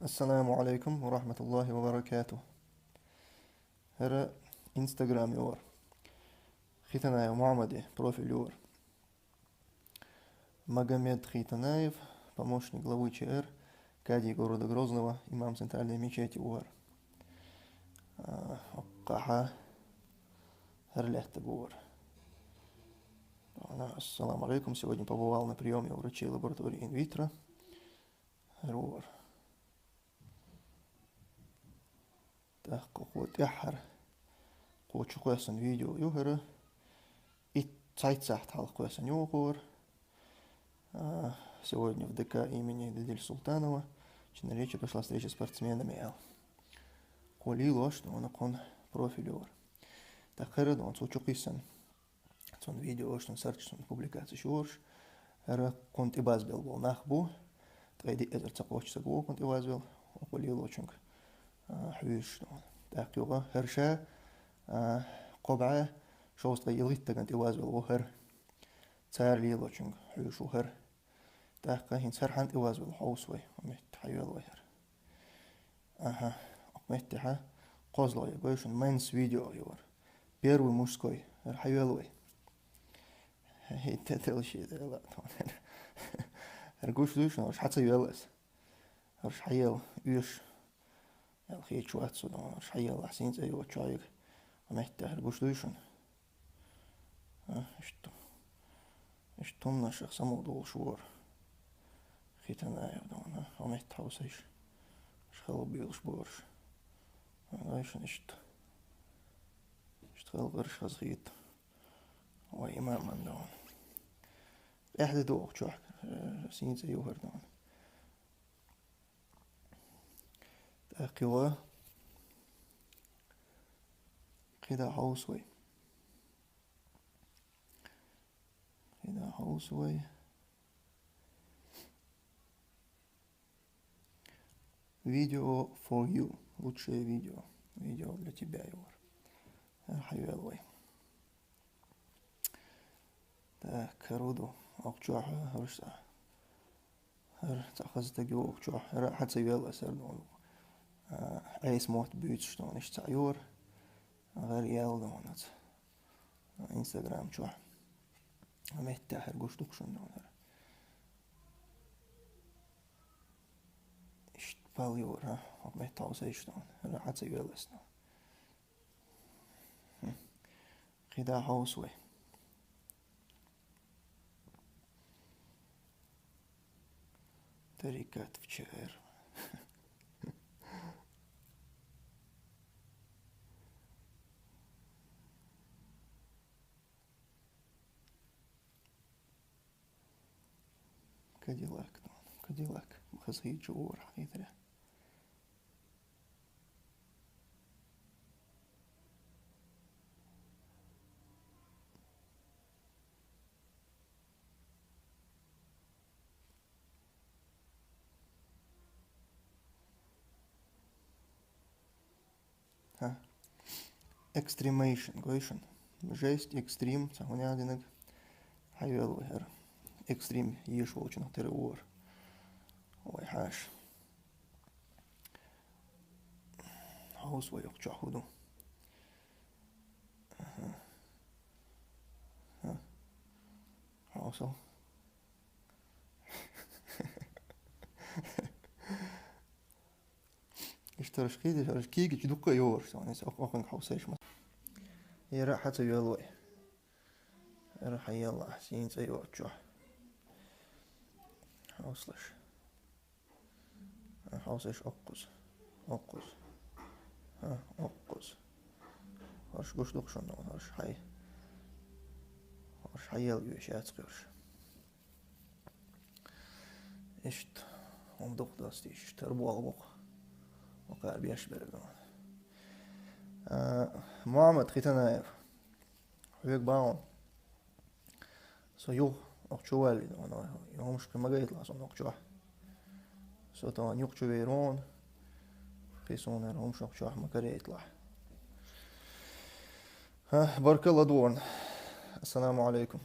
Assalamu alaikum wa rahmatullahi wa barakatuh. Это Инстаграм юр. Хитанаев Мухаммади, профиль юр. Магомед Хитанаев, помощник главы ЧР, кади города Грозного, имам центральной мечети УАР. Каха Херлехта ГУАР. Ассаламу алейкум. Сегодня побывал на приеме у врачей лаборатории инвитро. РУАР. Так, вот яхар. Хочу кое-что видео юхера. И цайцахт хал кое-что юхер. Сегодня в ДК имени Дидель Султанова. На речи пошла встреча с спортсменами. Коли ложь, но он профиль юр. Так хера, он сучукисан. Сон видео, что он сарч, сон публикации шурш. Хера конт и базбел был нахбу. Тайди эзер цакочса гу конт и базбел. Коли лочунг. حويش так يوغا هرشا قبعة شوست غيليت تكنت إواز بالوهر تار لي لوشنج حويش وهر تاقا هين سرحان إواز بالحوسوي ومت حيوال وهر متها قوزلا يقولون منس فيديو يور بيروي مشكوي حيوالوي هي تتل شيء لا طبعا هرقوش دوشنا وش حتى يوالس هرش حيال يوش الخيط شو أتصدق مش حيا الله حسين زي وتشايق ومحتاج هرقوش دوشن اشتمنا شخص موضوع شور خيتنا يبدون ومحتاج وسيش شخلو بيلش بورش عايشن اشتغل غرش خزخيت وإمام من دون إحدى دوق شو حسين زي وهردون قوى كده حوسوي видео for you, лучшее видео для тебя, Юр. حيوالوي так руду أقشوح هرسا هر تأخذت جو أقشوح هر حتى يلا سردون عيس موت بيوت شلون اشتعيور غير يالدون انستغرام شو مهتا هرقوش دوكشون دون اشت باليور مهتا وسيش دون هر حتى يلس دون خدا حوسوي تريكات في شعر كديلاك خزي جور حيثرة экстремейшн гойшн жесть экстрим цагунядинек حيوالو هر экстрим يشو очень террор ой хаш хаус ويق جحودو хаусо اشترش كيدي شرش كيجي جدوكا يور يعني سأقوم حوسيش ما يرى حتى يالوي يرى حي الله حسين سيوات جح حوصلش أقص أقص هرش قش دقشن هرش حي يلويش ياتقرش اشت هم دق داستيش تربو أغبق وقال بيشبر محمد ختنايف هيك باون سو أقشوالي أنا يومش كما قلت لازم أقشوه سو طبعا يقشو بيرون خيسون هم شو أقشوه ما كريه يطلع بارك الله دورن السلام عليكم.